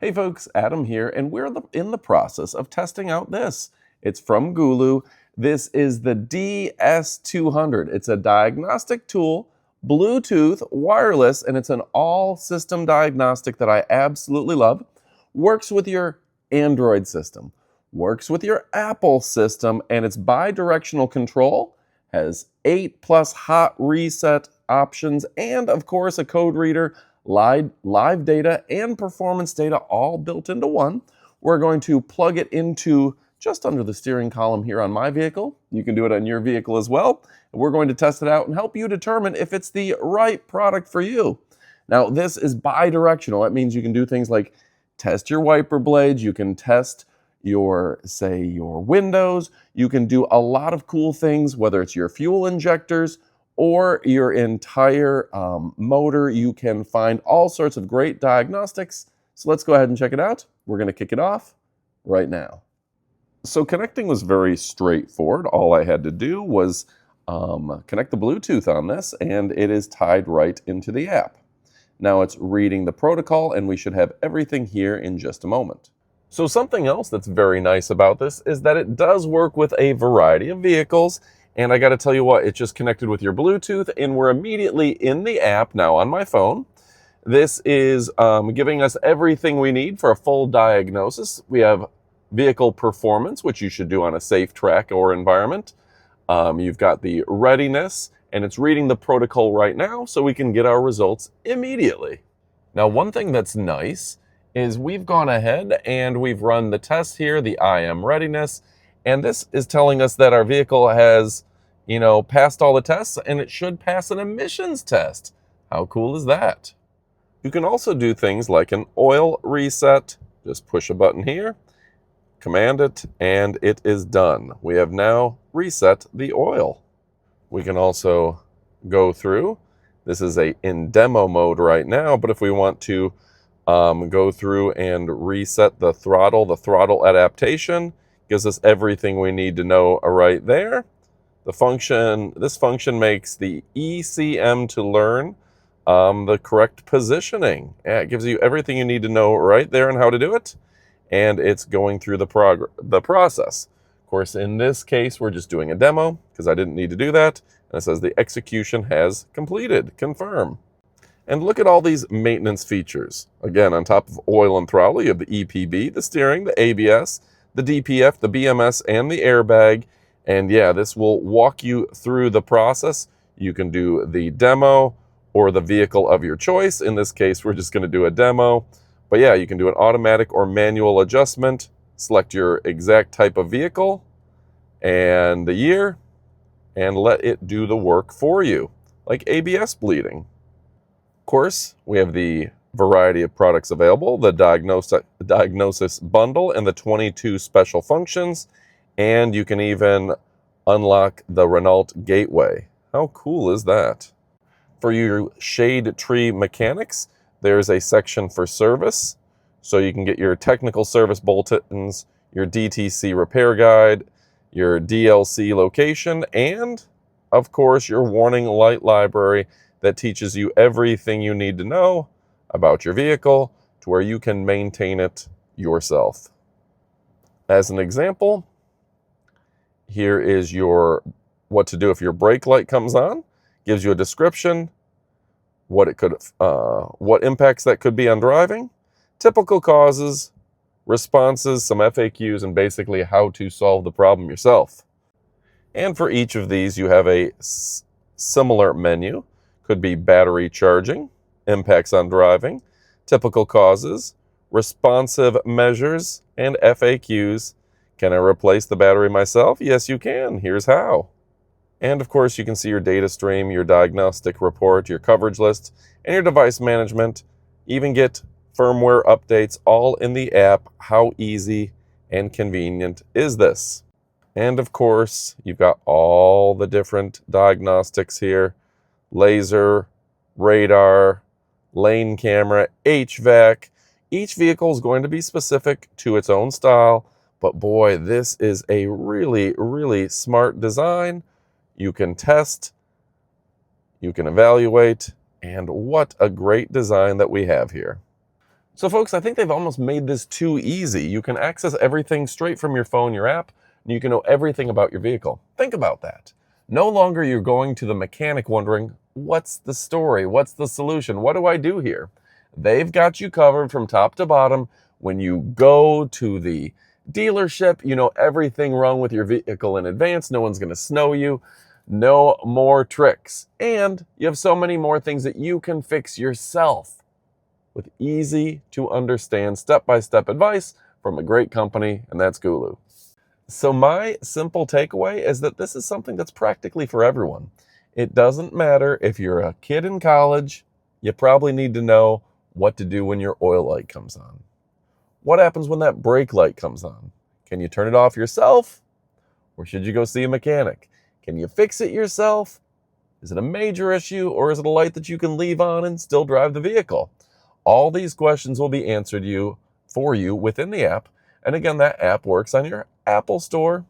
Hey folks, Adam here, and we're in the process of testing out this. It's from GOOLOO. This is the DS200. It's a diagnostic tool, Bluetooth, wireless, and it's an all-system diagnostic that I absolutely love. Works with your Android system, works with your Apple system, and it's bi-directional control, has 8+ hot reset options, and of course a code reader, live data and performance data all built into one. We're going to plug it into just under the steering column here on my vehicle. You can do it on your vehicle as well. We're going to test it out and help you determine if it's the right product for you. Now, this is bi-directional. That means you can do things like test your wiper blades, you can test your windows, you can do a lot of cool things, whether it's your fuel injectors or your entire motor. You can find all sorts of great diagnostics. So let's go ahead and check it out. We're going to kick it off right now. So connecting was very straightforward. All I had to do was connect the Bluetooth on this, and it is tied right into the app. Now it's reading the protocol, and we should have everything here in just a moment. So something else that's very nice about this is that it does work with a variety of vehicles. And I got to tell you what, it's just connected with your Bluetooth, and we're immediately in the app now on my phone. This is giving us everything we need for a full diagnosis. We have vehicle performance, which you should do on a safe track or environment. You've got the readiness, and it's reading the protocol right now, so we can get our results immediately. Now, one thing that's nice is we've gone ahead and we've run the test here, the IM readiness. And this is telling us that our vehicle has, passed all the tests, and it should pass an emissions test. How cool is that? You can also do things like an oil reset. Just push a button here, command it, and it is done. We have now reset the oil. We can also go through. This is in demo mode right now, but if we want to go through and reset the throttle adaptation, gives us everything we need to know right there. This function makes the ECM to learn the correct positioning. It gives you everything you need to know right there and how to do it. And it's going through the process. Of course, in this case, we're just doing a demo because I didn't need to do that. And it says the execution has completed. Confirm. And look at all these maintenance features. Again, on top of oil and throttle, you have the EPB, the steering, the ABS, the DPF, the BMS, and the airbag. And yeah, this will walk you through the process. You can do the demo or the vehicle of your choice. In this case, we're just going to do a demo. But yeah, you can do an automatic or manual adjustment, select your exact type of vehicle and the year, and let it do the work for you, like ABS bleeding. Of course, we have the variety of products available, the diagnosis bundle and the 22 special functions, and you can even unlock the Renault gateway. How cool is that? For your shade tree mechanics, there's a section for service, so you can get your technical service bulletins, your DTC repair guide, your DLC location, and of course your warning light library that teaches you everything you need to know about your vehicle to where you can maintain it yourself. As an example, here is what to do if your brake light comes on. Gives you a description, what impacts that could be on driving, typical causes, responses, some FAQs, and basically how to solve the problem yourself. And for each of these, you have a similar menu. Could be battery charging, impacts on driving, typical causes, responsive measures, and FAQs. Can I replace the battery myself? Yes, you can. Here's how. And of course, you can see your data stream, your diagnostic report, your coverage list, and your device management. Even get firmware updates all in the app. How easy and convenient is this? And of course, you've got all the different diagnostics here. Laser, radar, lane camera, HVAC. Each vehicle is going to be specific to its own style, but boy, this is a really, really smart design. You can test, you can evaluate, and what a great design that we have here. So folks, I think they've almost made this too easy. You can access everything straight from your phone, your app, and you can know everything about your vehicle. Think about that. No longer you're going to the mechanic wondering, what's the story? What's the solution? What do I do here? They've got you covered from top to bottom. When you go to the dealership, you know everything wrong with your vehicle in advance. No one's going to snow you. No more tricks. And you have so many more things that you can fix yourself with easy to understand step-by-step advice from a great company, and that's GOOLOO. So my simple takeaway is that this is something that's practically for everyone. It doesn't matter if you're a kid in college, you probably need to know what to do when your oil light comes on. What happens when that brake light comes on? Can you turn it off yourself? Or should you go see a mechanic? Can you fix it yourself? Is it a major issue, or is it a light that you can leave on and still drive the vehicle? All these questions will be answered for you within the app. And again, that app works on your Apple store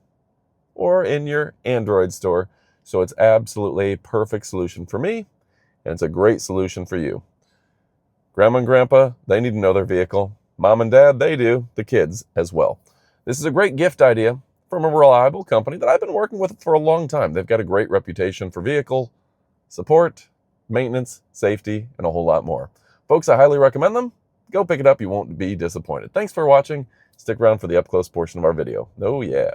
or in your Android store. So it's absolutely a perfect solution for me, and it's a great solution for you. Grandma and Grandpa, they need to know their vehicle. Mom and Dad, they do. The kids as well. This is a great gift idea from a reliable company that I've been working with for a long time. They've got a great reputation for vehicle support, maintenance, safety, and a whole lot more. Folks, I highly recommend them. Go pick it up. You won't be disappointed. Thanks for watching. Stick around for the up-close portion of our video. Oh, yeah.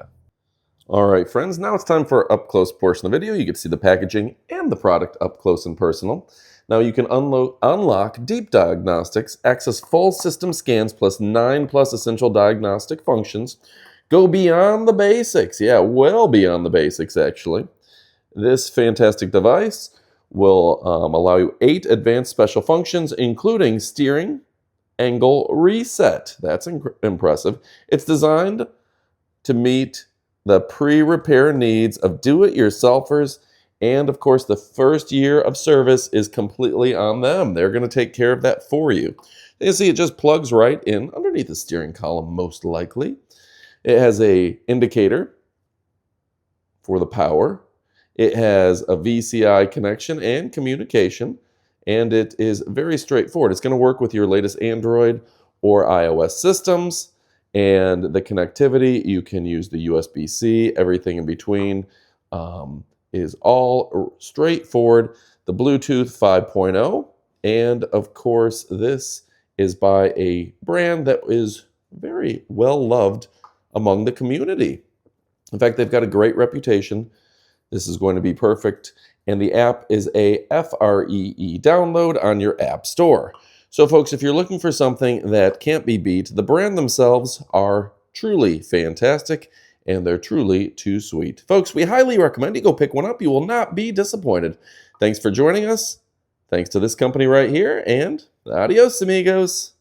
All right, friends, now it's time for our up-close portion of the video. You get to see the packaging and the product up close and personal. Now you can unlock Deep Diagnostics, access full system scans plus 9+ essential diagnostic functions. Go beyond the basics. Yeah, well beyond the basics, actually. This fantastic device will allow you 8 advanced special functions, including steering, angle reset. That's impressive. It's designed to meet the pre-repair needs of do-it-yourselfers, and of course the first year of service is completely on them. They're going to take care of that for you. You can see it just plugs right in underneath the steering column, most likely. It has a indicator for the power. It has a VCI connection and communication, and it is very straightforward. It's going to work with your latest Android or iOS systems, and the connectivity, you can use the USB-C, everything in between is all straightforward. The Bluetooth 5.0, and of course, this is by a brand that is very well loved among the community. In fact, they've got a great reputation. This is going to be perfect. And the app is a free download on your app store. So folks, if you're looking for something that can't be beat, the brand themselves are truly fantastic, and they're truly too sweet. Folks, we highly recommend you go pick one up. You will not be disappointed. Thanks for joining us. Thanks to this company right here, and adios, amigos.